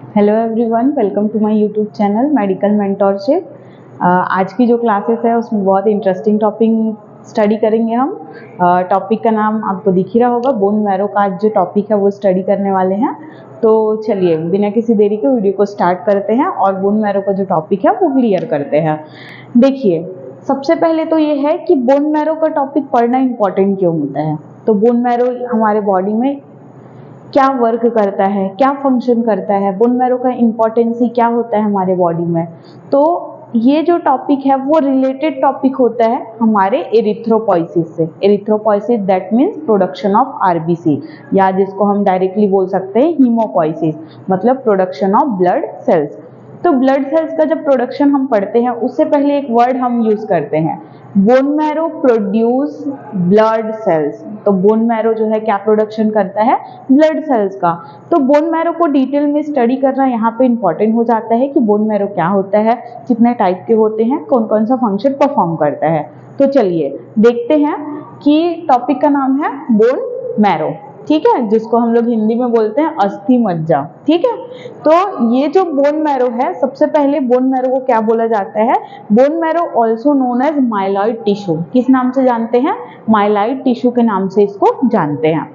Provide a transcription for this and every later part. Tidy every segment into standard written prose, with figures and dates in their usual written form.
Hello everyone, welcome to my YouTube channel medical mentorship. आज की जो क्लासेस है उसमें बहुत इंटरेस्टिंग टॉपिक स्टडी करेंगे हम। टॉपिक का नाम आपको दिख ही रहा होगा, बोन मैरो का आज जो टॉपिक है वो स्टडी करने वाले हैं। तो चलिए बिना किसी देरी के वीडियो को स्टार्ट करते हैं और बोन मैरो का जो टॉपिक है वो क्लियर करते हैं। देखिए, सबसे पहले तो ये है कि बोन मैरो का टॉपिक पढ़ना इंपॉर्टेंट क्यों होता है। तो बोन मैरो हमारे बॉडी में क्या वर्क करता है, क्या फंक्शन करता है, बोन मैरो का इम्पोर्टेंस ही क्या होता है हमारे बॉडी में। तो ये जो टॉपिक है वो रिलेटेड टॉपिक होता है हमारे एरिथ्रोपोइसिस से। Erythropoiesis that means production of RBC, या जिसको हम डायरेक्टली बोल सकते हैं हीमोपोइसिस, मतलब प्रोडक्शन ऑफ ब्लड सेल्स। तो ब्लड सेल्स का जब प्रोडक्शन हम पढ़ते हैं उससे पहले एक वर्ड हम यूज करते हैं, bone marrow produce blood cells. तो बोन मैरो जो है क्या प्रोडक्शन करता है, ब्लड सेल्स का। तो बोन मैरो को डिटेल में स्टडी करना यहाँ पे इंपॉर्टेंट हो जाता है कि बोन मैरो क्या होता है, कितने टाइप के होते हैं, कौन कौन सा फंक्शन परफॉर्म करता है। तो चलिए देखते हैं कि टॉपिक का नाम है बोन मैरो, ठीक है, जिसको हम लोग हिंदी में बोलते हैं अस्थि मज्जा, ठीक है। तो ये जो बोन मैरो है, सबसे पहले बोन मैरो को क्या बोला जाता है, bone marrow also known as myeloid tissue. किस नाम से जानते हैं, माइलॉइड टिश्यू के नाम से इसको जानते हैं।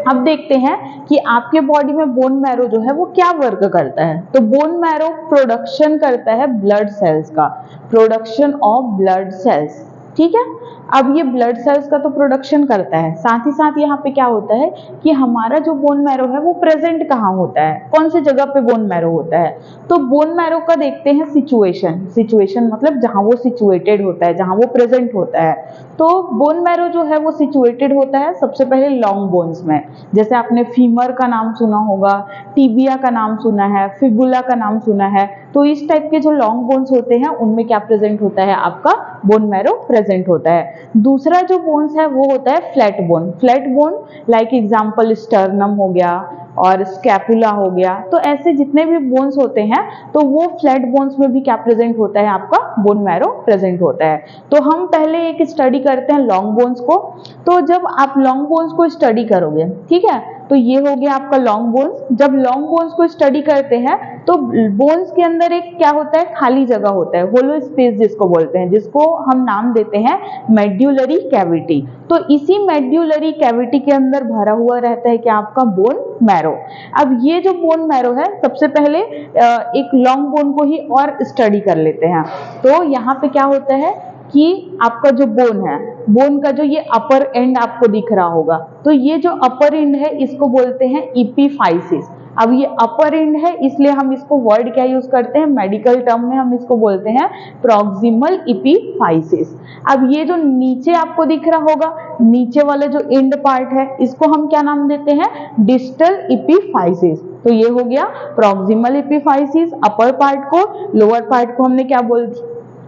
अब देखते हैं कि आपके बॉडी में बोन मैरो जो है वो क्या वर्क करता है। तो बोन मैरो प्रोडक्शन करता है ब्लड सेल्स का, प्रोडक्शन ऑफ ब्लड सेल्स, ठीक है। अब ये ब्लड सेल्स का तो प्रोडक्शन करता है, साथ ही साथ यहाँ पे क्या होता है कि हमारा जो बोन मैरो है वो प्रेजेंट कहाँ होता है, कौन सी जगह पे बोन मैरो होता है। तो बोन मैरो का देखते हैं सिचुएशन। सिचुएशन मतलब जहाँ वो सिचुएटेड होता है, जहाँ वो प्रेजेंट होता है। तो बोन मैरो जो है वो सिचुएटेड होता है सबसे पहले लॉन्ग बोन्स में। जैसे आपने फीमर का नाम सुना होगा, टिबिया का नाम सुना है, फिबुला का नाम सुना है। तो इस टाइप के जो लॉन्ग बोन्स होते हैं उनमें क्या प्रेजेंट होता है, आपका बोन मैरो प्रेजेंट होता है। दूसरा जो बोन्स है वो होता है flat bone. Flat bone like example sternum हो गया और स्कैपुला हो गया। तो ऐसे जितने भी बोन्स होते हैं तो वो फ्लैट बोन्स में भी क्या प्रेजेंट होता है, आपका बोन मैरो प्रेजेंट होता है। तो हम पहले एक स्टडी करते हैं लॉन्ग बोन्स को। तो जब आप लॉन्ग बोन्स को स्टडी करोगे, ठीक है, तो ये हो गया आपका लॉन्ग बोन्स। जब लॉन्ग बोन्स को स्टडी करते हैं तो बोन्स के अंदर एक क्या होता है, खाली जगह होता है, होलो स्पेस जिसको बोलते हैं, जिसको हम नाम देते हैं मेड्यूलरी कैविटी। तो इसी मेड्यूलरी कैविटी के अंदर भरा हुआ रहता है क्या, आपका बोन मैरो। अब ये जो बोन मैरो है, सबसे पहले एक लॉन्ग बोन को ही और स्टडी कर लेते हैं। तो यहाँ पे क्या होता है कि आपका जो बोन है, बोन का जो ये अपर एंड आपको दिख रहा होगा, तो ये जो अपर एंड है इसको बोलते हैं इपीफाइसिस। अब ये अपर एंड है इसलिए हम इसको वर्ड क्या यूज करते हैं, मेडिकल टर्म में हम इसको बोलते हैं प्रॉक्सिमल इपीफाइसिस। अब ये जो नीचे आपको दिख रहा होगा, नीचे वाला जो एंड पार्ट है इसको हम क्या नाम देते हैं, डिस्टल इपीफाइसिस। तो ये हो गया प्रॉक्सिमल इपीफाइसिस अपर पार्ट को, लोअर पार्ट को हमने क्या बोल,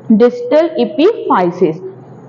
डिस्टल इपीफाइसिस।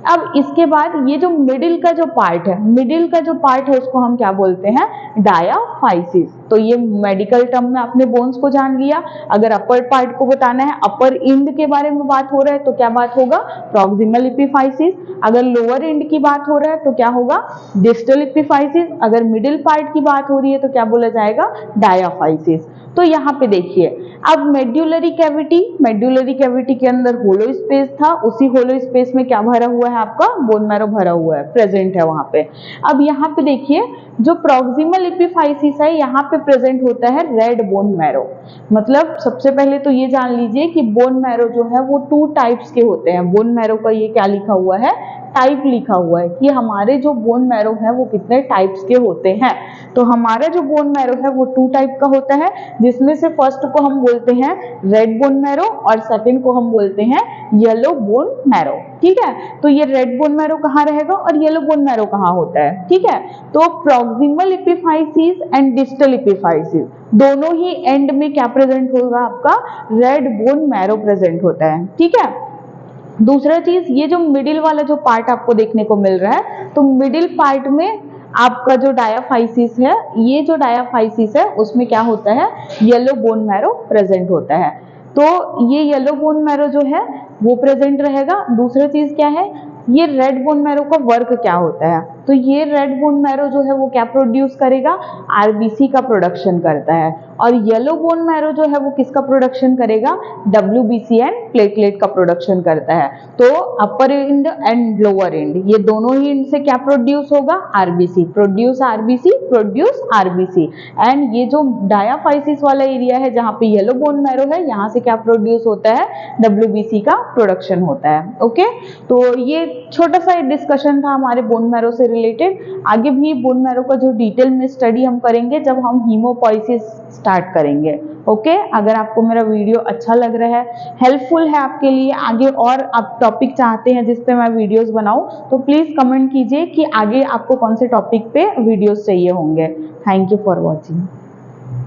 अब इसके बाद ये जो मिडिल का जो पार्ट है, मिडिल का जो पार्ट है उसको हम क्या बोलते हैं, डायाफाइसिस। तो ये मेडिकल टर्म में आपने बोन्स को जान लिया। अगर अपर पार्ट को बताना है, अपर एंड के बारे में बात हो रहा है तो क्या बात होगा, प्रॉक्सिमल इपीफाइसिस। अगर लोअर एंड की बात हो रहा है तो क्या होगा, डिस्टल इपीफाइसिस। अगर मिडिल पार्ट की बात हो रही है तो क्या बोला जाएगा, डायाफाइसिस। तो यहाँ पे देखिए, अब मेड्यूलरी कैविटी, मेड्यूलरी कैविटी के अंदर होलो स्पेस था, उसी होलो स्पेस में क्या भरा हुआ है, आपका बोन मैरो भरा हुआ है, प्रेजेंट है वहां पे। अब यहाँ पे देखिए, जो प्रॉक्सिमल इपीफाइसिस है यहाँ पे प्रेजेंट होता है रेड बोन मैरो। मतलब सबसे पहले तो ये जान लीजिए कि बोन मैरो जो है वो 2 टाइप्स के होते हैं। बोन मैरो का ये क्या लिखा हुआ है, टाइप लिखा हुआ है कि हमारे जो बोन मैरो है वो कितने टाइप्स के होते हैं। तो हमारा जो बोन मैरो है वो 2 टाइप का होता है, जिसमें से फर्स्ट को हम बोलते हैं रेड बोन मैरो और सेकंड को हम बोलते हैं येलो बोन मैरो, ठीक है। तो ये रेड बोन मैरो कहाँ रहेगा और येलो बोन मैरो कहाँ होता है, ठीक है। तो proximal epiphysis and distal epiphysis दोनों ही एंड में क्या प्रेजेंट होगा, आपका रेड बोन मैरो प्रेजेंट होता है, ठीक है। दूसरा चीज, ये जो मिडिल वाला जो पार्ट आपको देखने को मिल रहा है, तो मिडिल पार्ट में आपका जो डायाफाइसिस है, ये जो डायाफाइसिस है उसमें क्या होता है, येलो बोन मैरो प्रेजेंट होता है। तो ये येलो बोन मैरो जो है वो प्रेजेंट रहेगा। दूसरा चीज क्या है, ये रेड बोन मैरो का वर्क क्या होता है, तो ये रेड बोन मैरो जो है वो क्या प्रोड्यूस करेगा, आरबीसी का प्रोडक्शन करता है, और येलो बोन मैरो जो है वो किसका प्रोडक्शन करेगा, डब्ल्यूबीसी एंड प्लेटलेट का प्रोडक्शन करता है। तो अपर एंड एंड लोअर एंड ये दोनों ही एंड से क्या प्रोड्यूस होगा, RBC, produce RBC, produce RBC. And ये जो डायाफाइसिस वाला एरिया है जहाँ पे येलो बोन मैरो है, यहाँ से क्या प्रोड्यूस होता है, डब्ल्यूबीसी का प्रोडक्शन होता है। ओके, तो ये छोटा सा डिस्कशन था हमारे बोन मैरो से रिलेटेड। आगे भी बोन मैरो का जो डिटेल में स्टडी हम करेंगे जब हम हीमोपोइसिस स्टार्ट करेंगे। ओके, अगर आपको मेरा वीडियो अच्छा लग रहा है, हेल्पफुल है आपके लिए, आगे और आप टॉपिक चाहते हैं जिस पे मैं वीडियोस बनाऊं, तो प्लीज कमेंट कीजिए कि आगे आपको कौन से टॉपिक पे वीडियोस चाहिए होंगे। Thank you for watching.